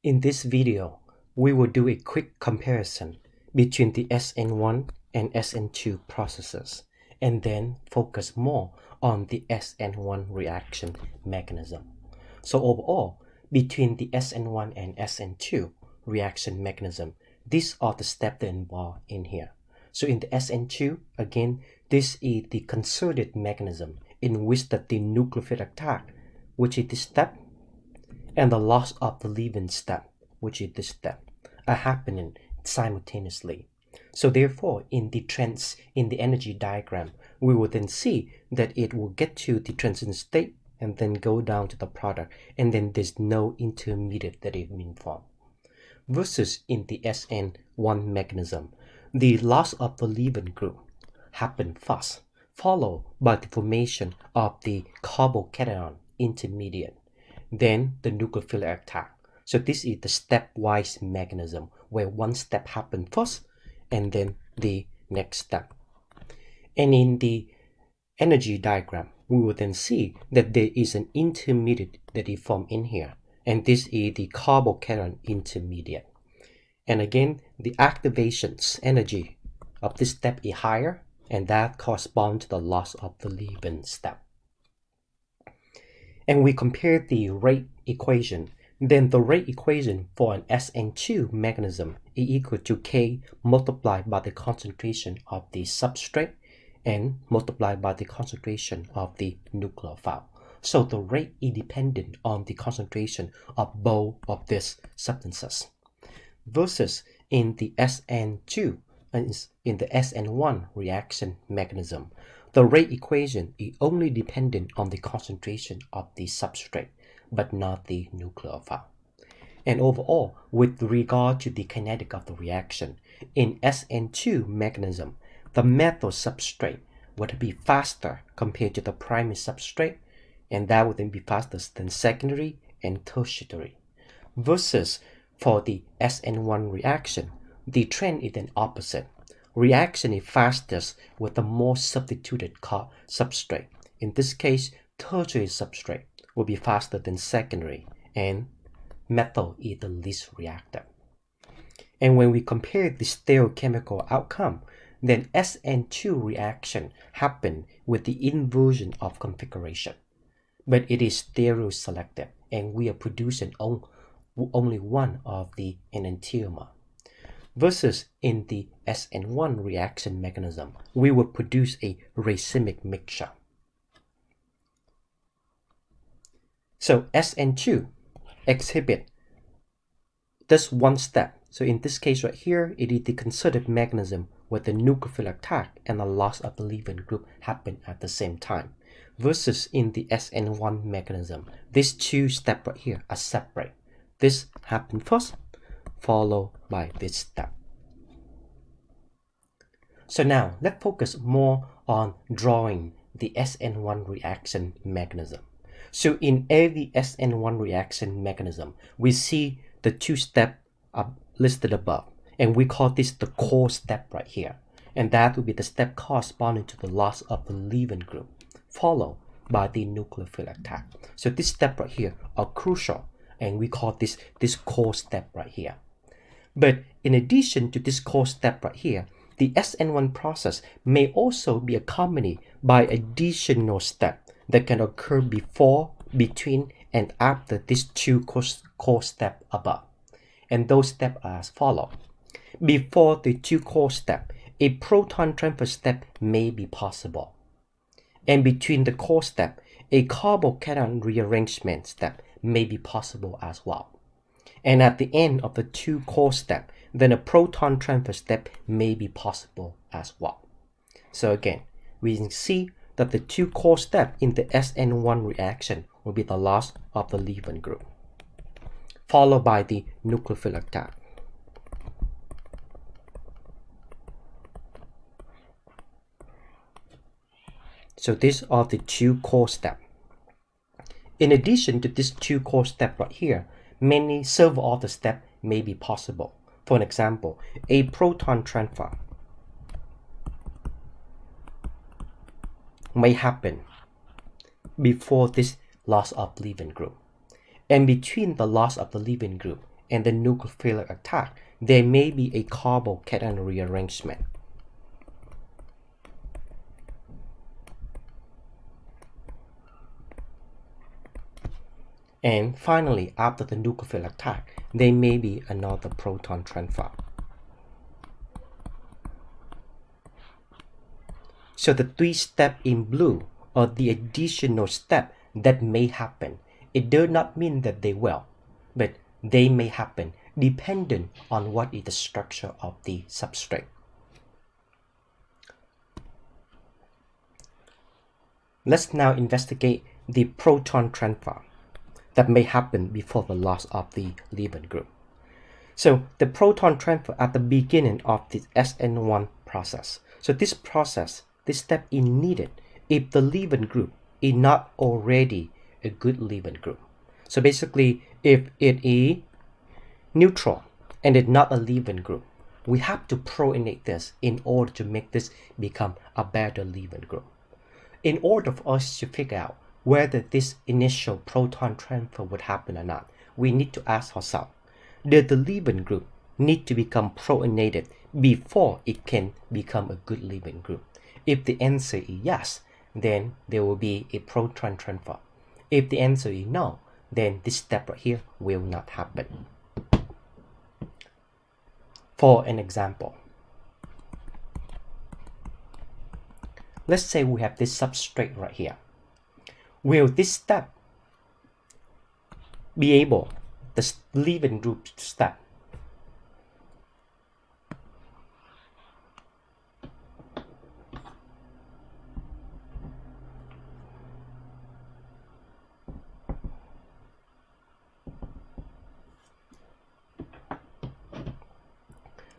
In this video, we will do a quick comparison between the SN1 and SN2 processes, and then focus more on the SN1 reaction mechanism. So overall, between the SN1 and SN2 reaction mechanism, these are the steps that involved in here. So in the SN2, again, this is the concerted mechanism in which the denucleophilic attack, which is this step, and the loss of the leaving step, which is this step, are happening simultaneously. So therefore, in the energy diagram, we will then see that it will get to the transition state and then go down to the product, and then there's no intermediate that is being formed. Versus in the SN1 mechanism, the loss of the leaving group happen fast, followed by the formation of the carbocation intermediate, then the nucleophilic attack. So this is the stepwise mechanism where one step happens first and then the next step. And in the energy diagram, we will then see that there is an intermediate that is formed in here, and this is the carbocation intermediate. And again, the activation's energy of this step is higher, and that corresponds to the loss of the leaving step. And we compare the rate equation, then the rate equation for an SN2 mechanism is equal to K multiplied by the concentration of the substrate and multiplied by the concentration of the nucleophile. So the rate is dependent on the concentration of both of these substances. Versus in the SN2 and in the SN1 reaction mechanism, the rate equation is only dependent on the concentration of the substrate, but not the nucleophile. And overall, with regard to the kinetic of the reaction, in SN2 mechanism, the metal substrate would be faster compared to the primary substrate, and that would then be faster than secondary and tertiary. Versus for the SN1 reaction, the trend is then opposite. Reaction is fastest with the more substituted substrate. In this case, tertiary substrate will be faster than secondary, and metal is the least reactive. And when we compare the stereochemical outcome, then SN2 reaction happen with the inversion of configuration, but it is stereoselective, and we are producing only one of the enantiomer. Versus in the SN1 reaction mechanism, we will produce a racemic mixture. So SN2 exhibit this one step. So in this case right here, it is the concerted mechanism where the nucleophilic attack and the loss of the leaving group happen at the same time. Versus in the SN1 mechanism, these two steps right here are separate. This happens first, followed by this step. So now let's focus more on drawing the SN1 reaction mechanism. So in every SN1 reaction mechanism, we see the two steps are listed above, and we call this the core step right here. And that will be the step corresponding to the loss of the leaving group, followed by the nucleophilic attack. So this step right here are crucial, and we call this core step right here. But in addition to this core step right here, the SN1 process may also be accompanied by additional steps that can occur before, between, and after these two core steps above. And those steps are as follows. Before the two core steps, a proton transfer step may be possible. And between the core step, a carbocation rearrangement step may be possible as well. And at the end of the two core steps, then a proton transfer step may be possible as well. So again, we can see that the two core steps in the SN1 reaction will be the loss of the leaving group, followed by the nucleophilic attack. So these are the two core steps. In addition to these two core steps right here, many several other steps may be possible. For an example, a proton transfer may happen before this loss of leaving group, and between the loss of the leaving group and the nucleophilic attack, there may be a carbocation rearrangement. And finally, after the nucleophilic attack, there may be another proton transfer. So the 3 steps in blue are the additional step that may happen. It does not mean that they will, but they may happen dependent on what is the structure of the substrate. Let's now investigate the proton transfer that may happen before the loss of the leaving group. So the proton transfer at the beginning of the SN1 process. So this process, this step is needed if the leaving group is not already a good leaving group. So basically, if it is neutral and it's not a leaving group, we have to protonate this in order to make this become a better leaving group. In order for us to figure out whether this initial proton transfer would happen or not, we need to ask ourselves, does the leaving group need to become protonated before it can become a good leaving group? If the answer is yes, then there will be a proton transfer. If the answer is no, then this step right here will not happen. For an example, let's say we have this substrate right here. Will this step be able, the leaving group step,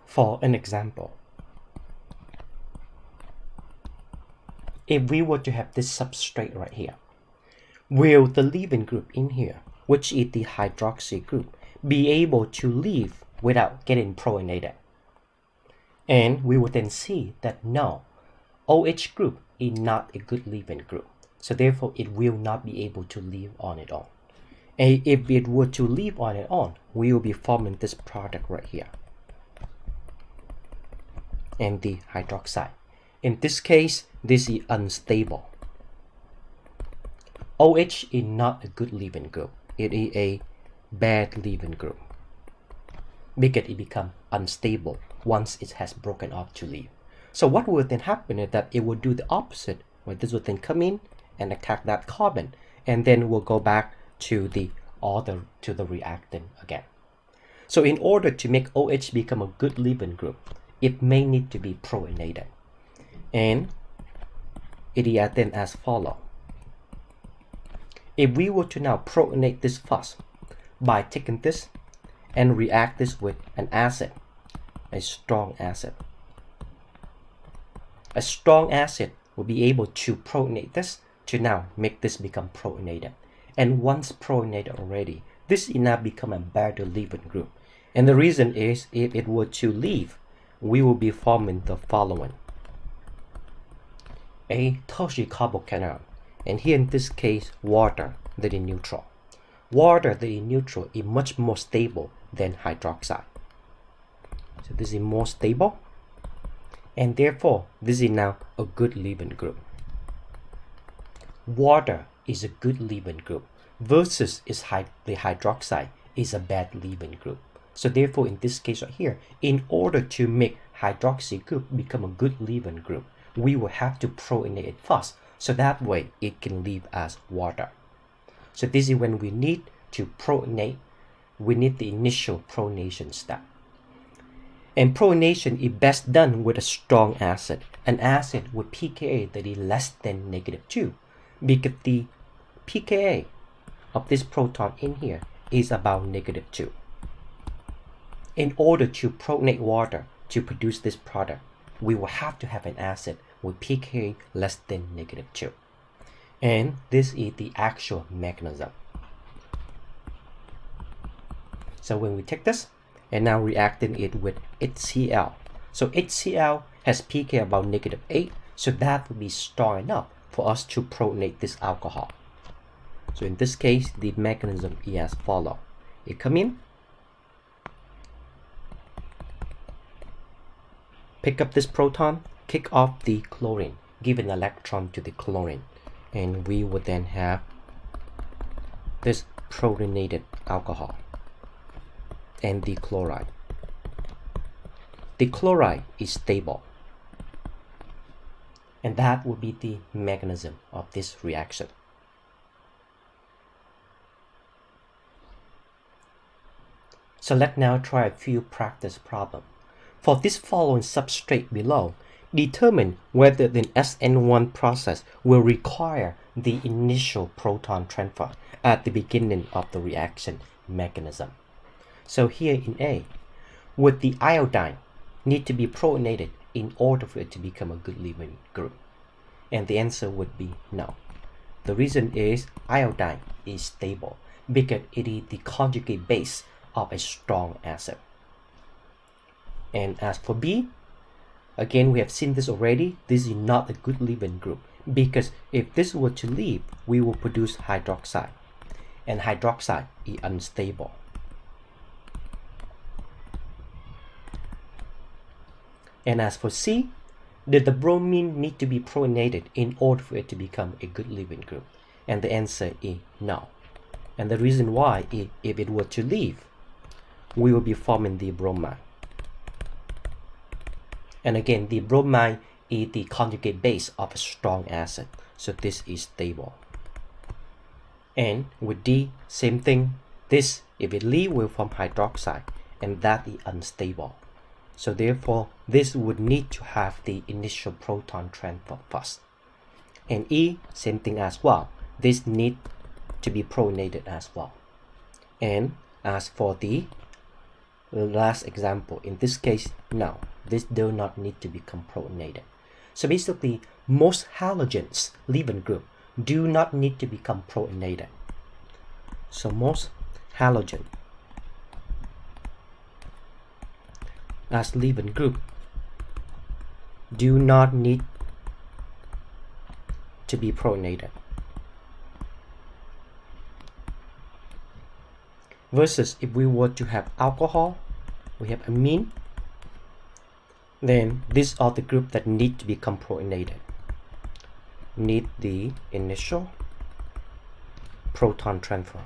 for an example, if we were to have this substrate right here, will the leaving group in here, which is the hydroxy group, be able to leave without getting protonated? And we will then see that no, OH group is not a good leaving group. So therefore, it will not be able to leave on its own. And if it were to leave on its own, we will be forming this product right here, and the hydroxide. In this case, this is unstable. OH is not a good leaving group. It is a bad leaving group because it becomes unstable once it has broken off to leave. So what will then happen is that it will do the opposite, where this will then come in and attack that carbon, and then we'll go back to the reactant again. So in order to make OH become a good leaving group, it may need to be protonated. And it is then as follows. If we were to now protonate this first by taking this and react this with an acid, a strong acid. A strong acid will be able to protonate this to now make this become protonated. And once protonated already, this is now become a better leaving group. And the reason is, if it were to leave, we will be forming the following: a tertiary carbocation, and here in this case, water that is neutral. Water that is neutral is much more stable than hydroxide. So this is more stable, and therefore this is now a good leaving group. Water is a good leaving group versus the hydroxide is a bad leaving group. So therefore, in this case right here, in order to make hydroxy group become a good leaving group, we will have to protonate it first, so that way it can leave as water. So this is when we need to protonate, we need the initial protonation step. And protonation is best done with a strong acid, an acid with pKa that is less than -2, because the pKa of this proton in here is about -2. In order to protonate water to produce this product, we will have to have an acid with pKa less than -2. And this is the actual mechanism. So when we take this and now reacting it with HCl. So HCl has pKa about -8, so that will be strong enough for us to protonate this alcohol. So in this case, the mechanism is as follows. It come in, pick up this proton, kick off the chlorine, give an electron to the chlorine, and we would then have this protonated alcohol and the chloride. The chloride is stable, and that would be the mechanism of this reaction. So let's now try a few practice problems. For this following substrate below, determine whether the SN1 process will require the initial proton transfer at the beginning of the reaction mechanism. So here in A, would the iodine need to be protonated in order for it to become a good leaving group? And the answer would be no. The reason is iodine is stable because it is the conjugate base of a strong acid. And as for B, again, we have seen this already. This is not a good leaving group because if this were to leave, we will produce hydroxide, and hydroxide is unstable. And as for C, did the bromine need to be protonated in order for it to become a good leaving group? And the answer is no. And the reason why is if it were to leave, we will be forming the bromine. And again, the bromine is the conjugate base of a strong acid, so this is stable. And with D, same thing. This, if it leaves, will form hydroxide, and that is unstable. So therefore, this would need to have the initial proton transfer first. And E, same thing as well. This needs to be protonated as well. And as for the last example, in this case, no, this does not need to become protonated. So basically, most halogens leaving group do not need to become protonated. So most halogen as leaving group do not need to be protonated. Versus if we were to have alcohol, we have amine, then these are the groups that need to become protonated. Need the initial proton transfer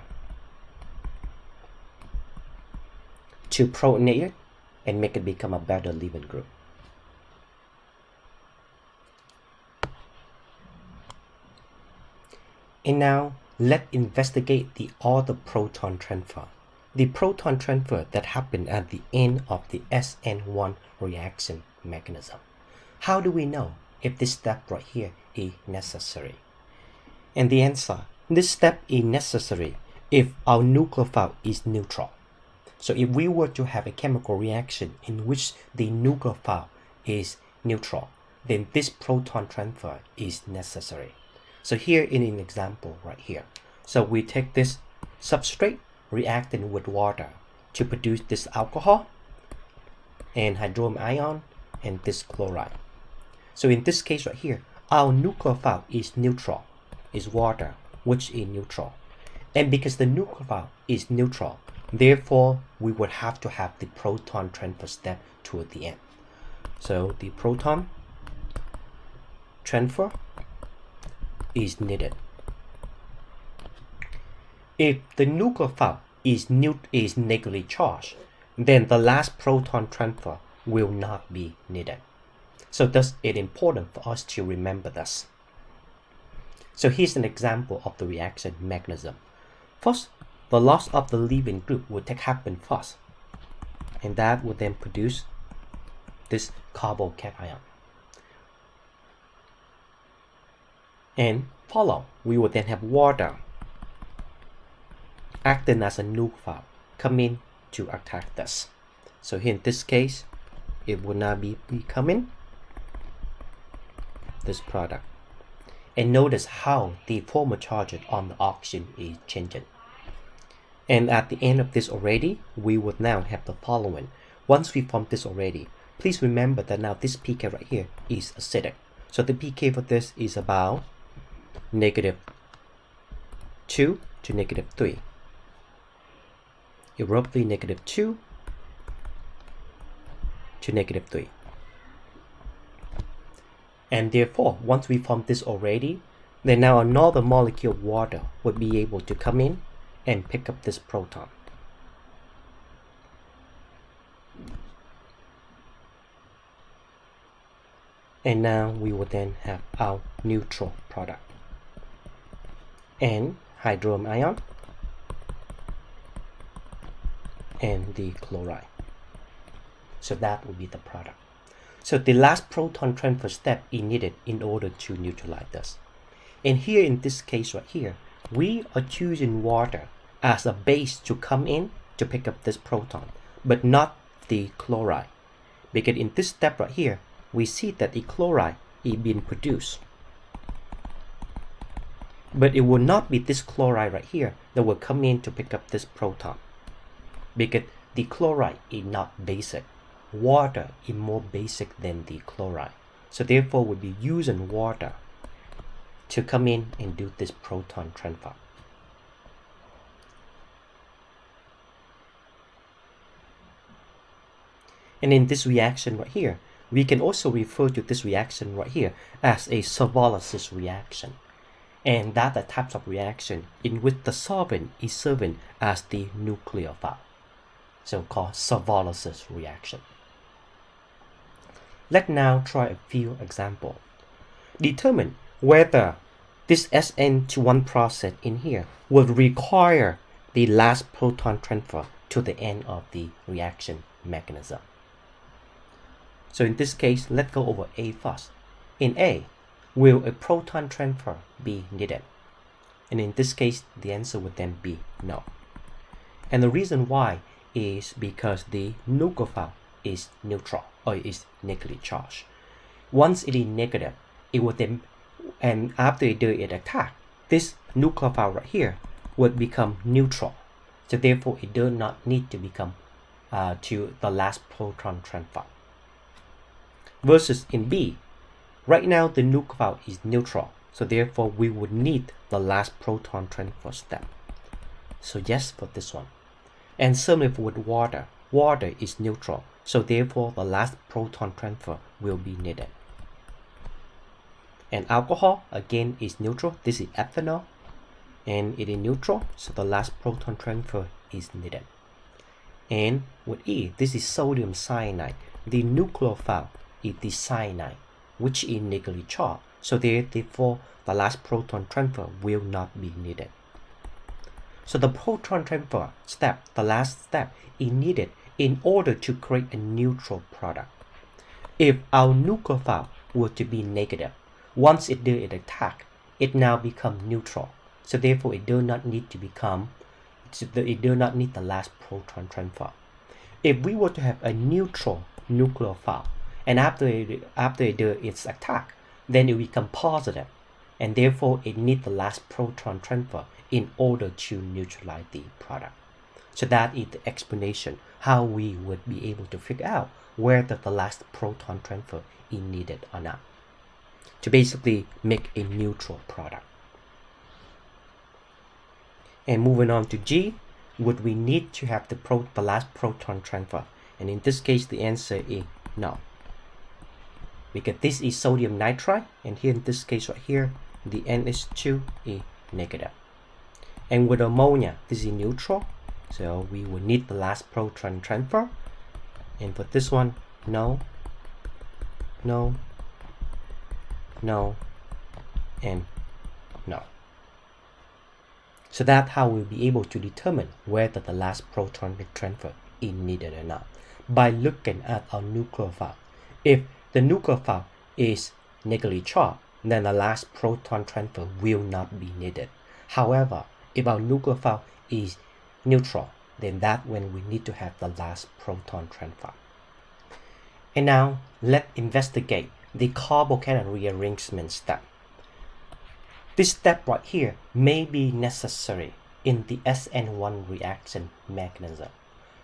to protonate it and make it become a better leaving group. And now let's investigate the other proton transfer. The proton transfer that happened at the end of the SN1 reaction mechanism. How do we know if this step right here is necessary? And the answer, this step is necessary if our nucleophile is neutral. So if we were to have a chemical reaction in which the nucleophile is neutral, then this proton transfer is necessary. So here in an example right here. So we take this substrate reacting with water to produce this alcohol and hydrogen ion and this chloride. So in this case right here, our nucleophile is neutral, is water, which is neutral. And because the nucleophile is neutral, therefore we would have to have the proton transfer step toward the end. So the proton transfer is needed. If the nucleophile is negatively charged, then the last proton transfer will not be needed. So thus it is important for us to remember this. So here's an example of the reaction mechanism. First, the loss of the leaving group would happen first, and that would then produce this carbocation. And follow, we would then have water acting as a nucleophile coming to attack this. So here in this case, it would not be becoming this product. And notice how the formal charge on the oxygen is changing. And at the end of this already, we would now have the following. Once we form this already, please remember that now this pK right here is acidic. So the pK for this is about -2 to -3. Roughly -2 to -3. And therefore, once we form this already, then now another molecule of water would be able to come in and pick up this proton. And now we will then have our neutral product. And hydrogen ion and the chloride. So that will be the product. So the last proton transfer step is needed in order to neutralize this. And here in this case right here, we are choosing water as a base to come in to pick up this proton, but not the chloride. Because in this step right here, we see that the chloride is being produced. But it will not be this chloride right here that will come in to pick up this proton. Because the chloride is not basic. Water is more basic than the chloride. So therefore we'll be using water to come in and do this proton transfer. And in this reaction right here, we can also refer to this reaction right here as a Savolysis reaction. And that are types of reaction in which the solvent is serving as the nucleophile, so called Savolysis reaction. Let's now try a few examples. Determine whether this SN1 process in here will require the last proton transfer to the end of the reaction mechanism. So in this case, let's go over A first. In A, will a proton transfer be needed? And in this case, the answer would then be no. And the reason why is because the nucleophile is neutral or is negatively charged. Once it is negative, it would then, and after it does its attack, this nucleophile right here would become neutral. So therefore, it does not need to become to the last proton transfer. Versus in B, right now the nucleophile is neutral, so therefore we would need the last proton transfer step. So yes for this one. And similarly with water, water is neutral, so therefore the last proton transfer will be needed. And alcohol again is neutral, this is ethanol, and it is neutral, so the last proton transfer is needed. And with E, this is sodium cyanide, the nucleophile is the cyanide, which is negatively charged, so therefore the last proton transfer will not be needed. So the proton transfer step, the last step, is needed in order to create a neutral product. If our nucleophile were to be negative, once it does its attack, it now becomes neutral. So therefore it does not need to become, it does not need the last proton transfer. If we were to have a neutral nucleophile, and after it does its attack, then it becomes positive, and therefore it needs the last proton transfer in order to neutralize the product. So that is the explanation how we would be able to figure out whether the last proton transfer is needed or not, to basically make a neutral product. And moving on to G, would we need to have the last proton transfer? And in this case, the answer is no. Because this is sodium nitrite, and here in this case right here, the NH2 is negative. And with ammonia, this is neutral, so we will need the last proton transfer. And for this one, no, no, no, and no. So that's how we'll be able to determine whether the last proton transfer is needed or not, by looking at our nucleophile. If the nucleophile is negatively charged, then the last proton transfer will not be needed. However, if our nucleophile is neutral, then that's when we need to have the last proton transfer. And now, let's investigate the carbocation rearrangement step. This step right here may be necessary in the SN1 reaction mechanism.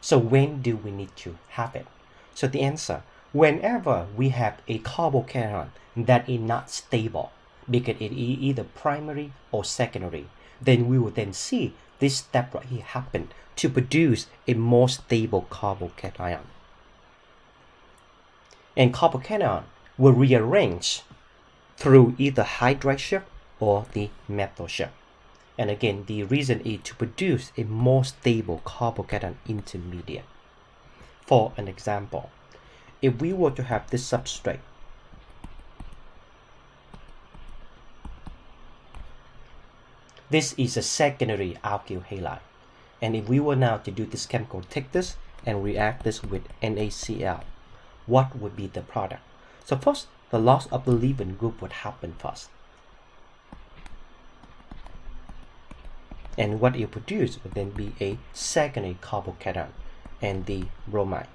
So when do we need to have it? So the answer, whenever we have a carbocation that is not stable, because it is either primary or secondary, then we will then see this step right here happen to produce a more stable carbocation. And carbocation will rearrange through either hydride shift or the metal shift. And again, the reason is to produce a more stable carbocation intermediate. For an example, if we were to have this substrate, this is a secondary alkyl halide. And if we were now to do this chemical, take this and react this with NaCl, what would be the product? So first, the loss of the leaving group would happen first. And what it produced would then be a secondary carbocation and the bromide.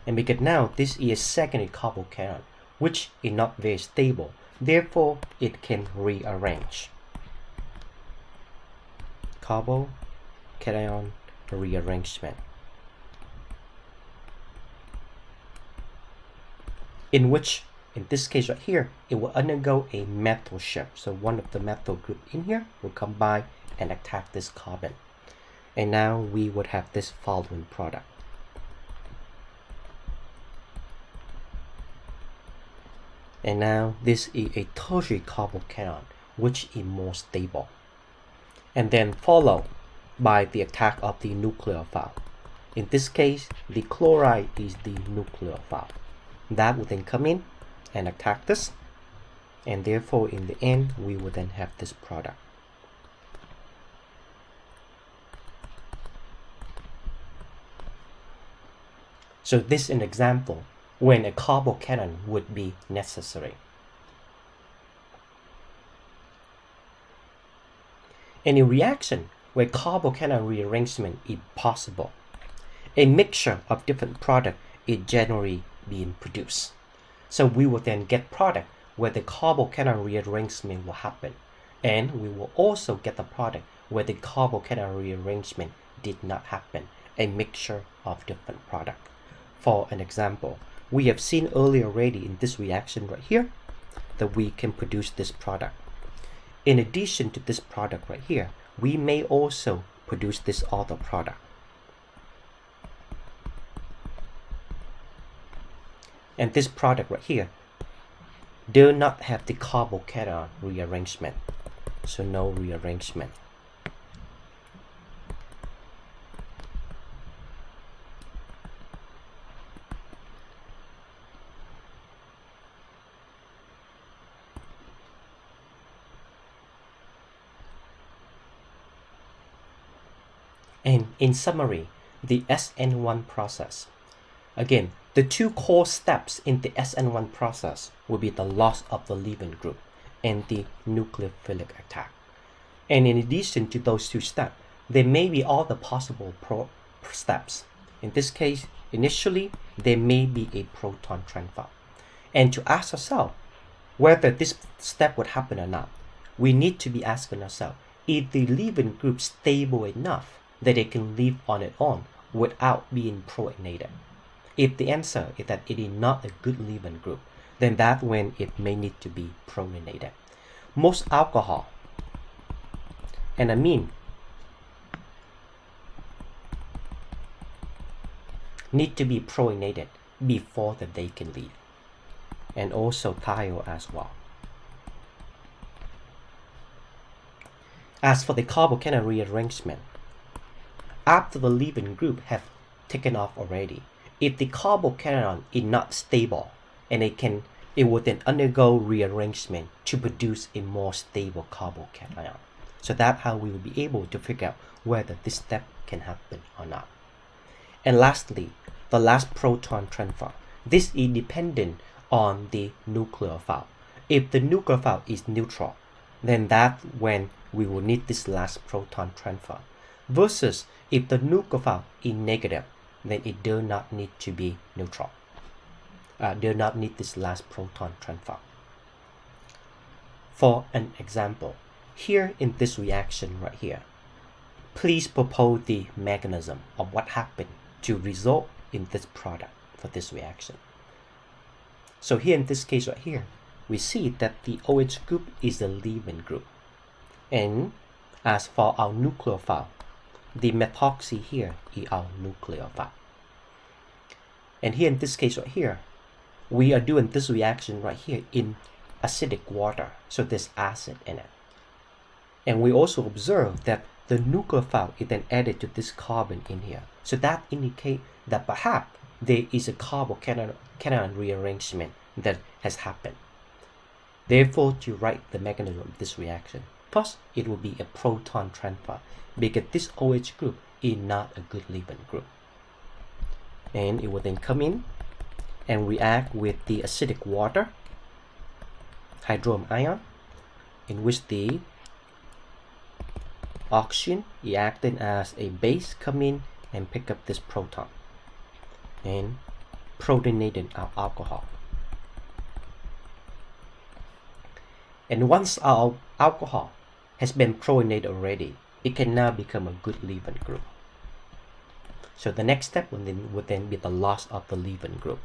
And because now this is secondary carbocation, which is not very stable, therefore it can rearrange. Carbocation rearrangement, in which, in this case right here, it will undergo a metal shift. So one of the metal group in here will combine and attack this carbon. And now we would have this following product. And now this is a tertiary carbocation, which is more stable. And then followed by the attack of the nucleophile. In this case, the chloride is the nucleophile. That will then come in and attack this, and therefore in the end we will then have this product. So this is an example when a carbocation would be necessary. In a reaction where carbocation rearrangement is possible, a mixture of different products is generally being produced. So we will then get product where the carbocation rearrangement will happen, and we will also get the product where the carbocation rearrangement did not happen, a mixture of different products. For an example, we have seen earlier already in this reaction right here that we can produce this product. In addition to this product right here, we may also produce this other product. And this product right here do not have the carbocation rearrangement, so no rearrangement. And in summary, the SN1 process. Again, the two core steps in the SN1 process will be the loss of the leaving group and the nucleophilic attack. And in addition to those two steps, there may be other possible steps. In this case, initially, there may be a proton transfer. And to ask ourselves whether this step would happen or not, we need to be asking ourselves, is the leaving group stable enough that it can live on its own without being protonated? If the answer is that it is not a good leaving group, then that's when it may need to be protonated. Most alcohol and amine need to be protonated before that they can leave, and also thiol as well. As for the carbocation rearrangement, after the leaving group have taken off already, if the carbocation is not stable, and it will then undergo rearrangement to produce a more stable carbocation. So that's how we will be able to figure out whether this step can happen or not. And lastly, the last proton transfer. This is dependent on the nucleophile. If the nucleophile is neutral, then that's when we will need this last proton transfer. Versus if the nucleophile is negative, then it does not need to be neutral. Do not need this last proton transfer. For an example, here in this reaction right here, please propose the mechanism of what happened to result in this product for this reaction. So here in this case right here, we see that the OH group is the leaving group. And as for our nucleophile, the methoxy here is our nucleophile. And here in this case right here, we are doing this reaction right here in acidic water, so there's acid in it. And we also observe that the nucleophile is then added to this carbon in here. So that indicates that perhaps there is a carbocation rearrangement that has happened. Therefore, to write the mechanism of this reaction, first it will be a proton transfer because this OH group is not a good leaving group. And it will then come in and react with the acidic water, hydrogen ion, in which the oxygen is acting as a base, come in and pick up this proton and protonating our alcohol. And once our alcohol has been protonated already, it can now become a good leaving group. So the next step would then be the loss of the leaving group.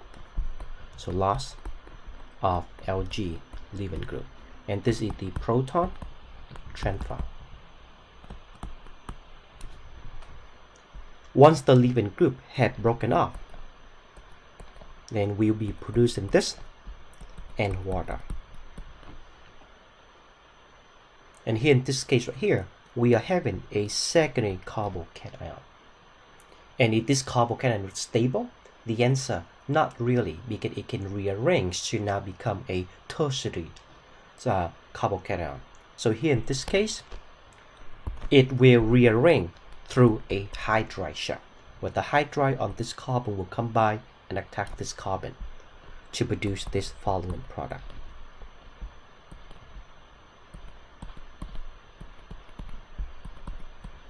So loss of Lg leaving group. And this is the proton transfer. Once the leaving group had broken off, then we'll be producing this and water. And here in this case right here, we are having a secondary carbocation. And if this carbocation is stable, the answer not really, because it can rearrange to now become a tertiary carbocation. So here in this case, it will rearrange through a hydride shell, where the hydride on this carbon will combine and attack this carbon to produce this following product.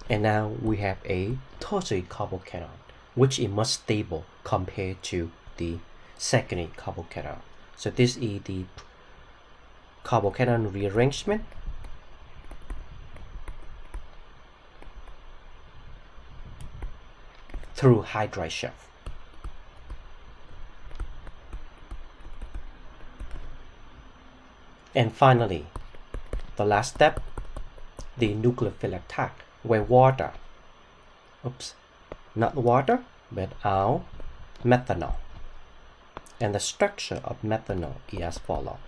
And now we have a tertiary carbocation, which is much stable compared to the secondary carbocation. So this is the carbocation rearrangement. Through hydride shell. And finally, the last step, the nucleophile attack, where water, not water, but our methanol. And the structure of methanol is as follows.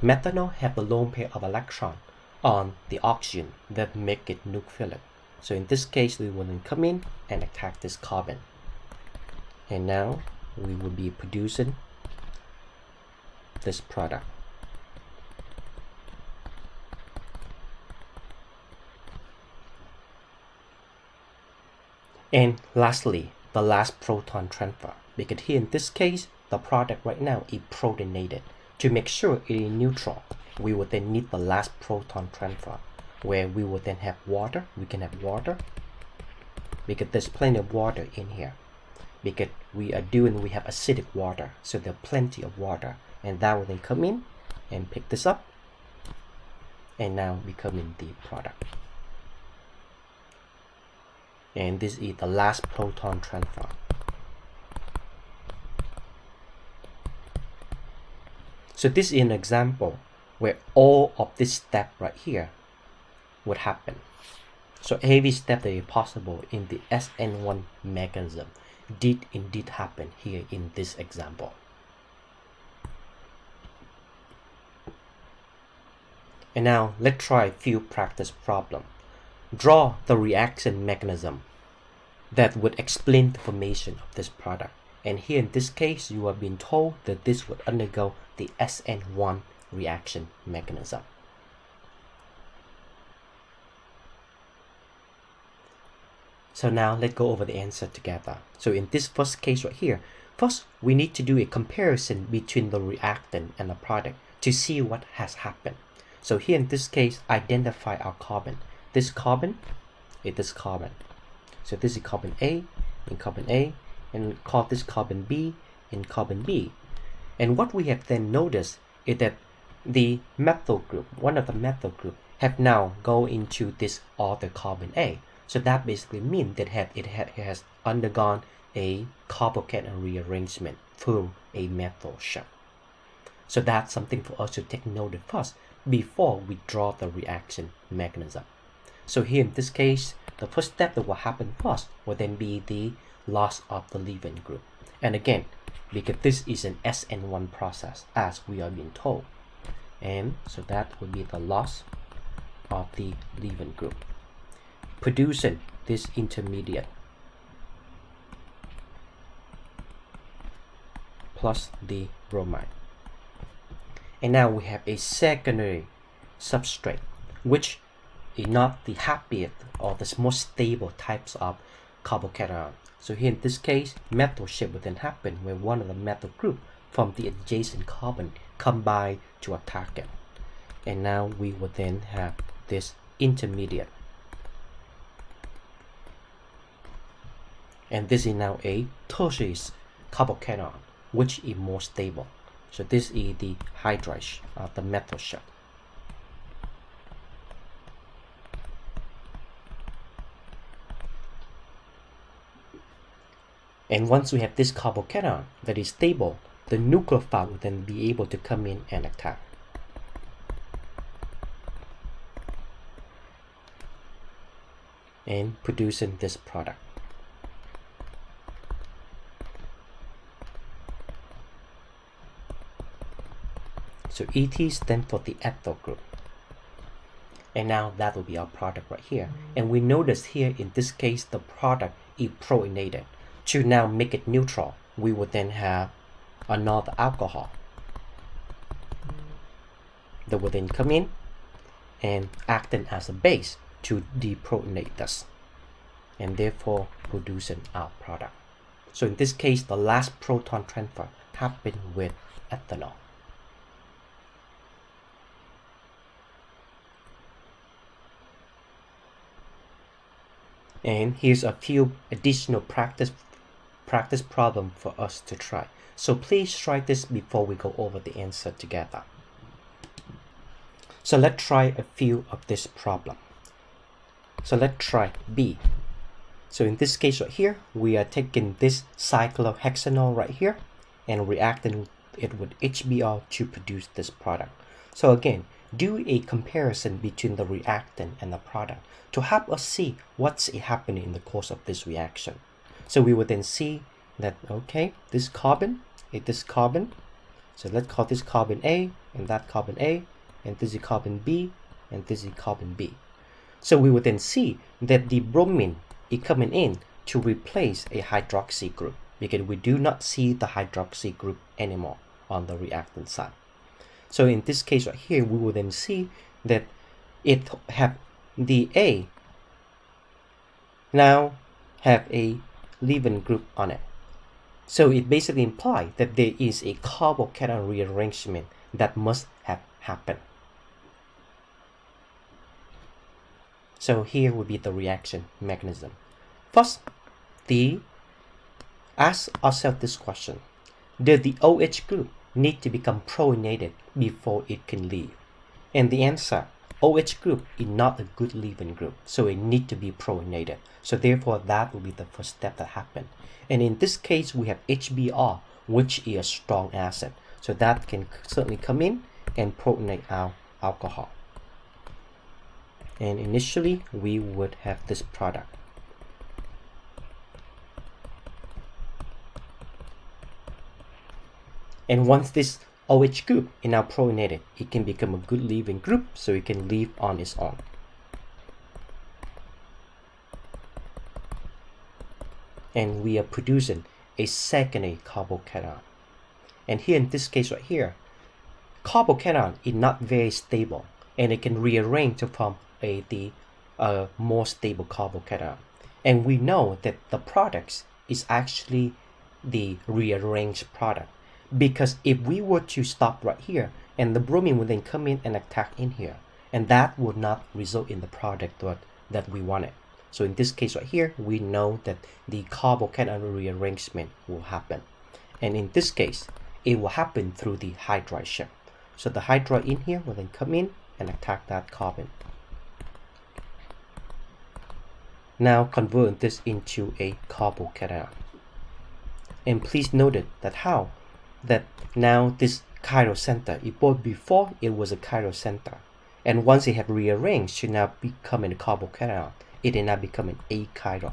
Methanol have a lone pair of electrons on the oxygen that make it nucleophilic. So in this case, we will then come in and attack this carbon. And now we will be producing this product. And lastly, the last proton transfer. Because here in this case, the product right now is protonated. To make sure it is neutral, we will then need the last proton transfer, where we will then have water. We can have water because there's plenty of water in here, because we have acidic water, so there's plenty of water, and that will then come in and pick this up and now becoming the product. And this is the last proton transfer. So this is an example where all of this step right here would happen. So every step that is possible in the SN1 mechanism did indeed happen here in this example. And now let's try a few practice problems. Draw the reaction mechanism that would explain the formation of this product. And here in this case, you are being told that this would undergo the SN1 reaction mechanism. So now let's go over the answer together. So in this first case right here, first we need to do a comparison between the reactant and the product to see what has happened. So here in this case, identify our carbon. This carbon is this carbon. So this is carbon A and carbon A, and call this carbon B and carbon B. And what we have then noticed is that the methyl group, one of the methyl group, have now go into this other carbon A. So that basically means that it has undergone a carbocation rearrangement through a methyl shell. So that's something for us to take note of first before we draw the reaction mechanism. So here in this case, the first step that will happen first will then be the loss of the leaving group. And again, because this is an SN1 process as we are being told. And so that would be the loss of the leaving group, producing this intermediate plus the bromide. And now we have a secondary substrate, which is not the happiest or the most stable types of carbocation. So here in this case, metal shift would then happen when one of the metal group from the adjacent carbon combine to attack it. And now we would then have this intermediate. And this is now a tertiary carbocation, which is more stable. So this is the hydride of the metal shift. And once we have this carbocation that is stable, the nucleophile will then be able to come in and attack. And producing this product. So ET stands for the ethyl group. And now that will be our product right here. And we notice here in this case the product is protonated. To now make it neutral, we would then have another alcohol that would then come in and acting as a base to deprotonate this, and therefore producing our product. So in this case, the last proton transfer happened with ethanol. And here's a few additional practice problem for us to try. So please try this before we go over the answer together. So let's try a few of this problem. So let's try B. So in this case right here, we are taking this cyclohexanol right here and reacting it with HBr to produce this product. So again, do a comparison between the reactant and the product to help us see what's happening in the course of this reaction. So we would then see that, okay, this carbon is this carbon. So let's call this carbon A and that carbon A, and this is carbon B and this is carbon B. So we would then see that the bromine is coming in to replace a hydroxy group because we do not see the hydroxy group anymore on the reactant side. So in this case right here, we will then see that it have the A now have a leaving group on it. So it basically implies that there is a carbocation rearrangement that must have happened. So here would be the reaction mechanism. First, ask ourselves this question: does the OH group need to become protonated before it can leave? And the answer, OH group is not a good leaving group, so it needs to be protonated. So therefore, that will be the first step that happened. And in this case, we have HBr, which is a strong acid. So that can certainly come in and protonate our alcohol. And initially, we would have this product. And once this OH group is now protonated, it can become a good leaving group, so it can leave on its own. And we are producing a secondary carbocation. And here in this case right here, carbocation is not very stable, and it can rearrange to form a more stable carbocation. And we know that the products is actually the rearranged product, because if we were to stop right here, and the bromine would then come in and attack in here, and that would not result in the product that we wanted. So in this case right here, we know that the carbocation rearrangement will happen. And in this case, it will happen through the hydride shift. So the hydride in here will then come in and attack that carbon. Now convert this into a carbocation. And please note that how that now this chiral center, before it was a chiral center, and once it have rearranged to now become a carbocation, it is now become an achiral.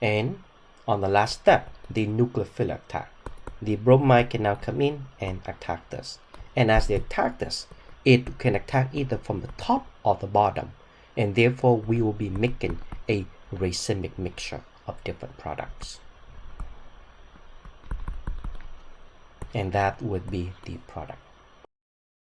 And On the last step, the nucleophile attack. The bromide can now come in and attack us. And as they attack us, it can attack either from the top or the bottom. And therefore, we will be making a racemic mixture of different products. And that would be the product.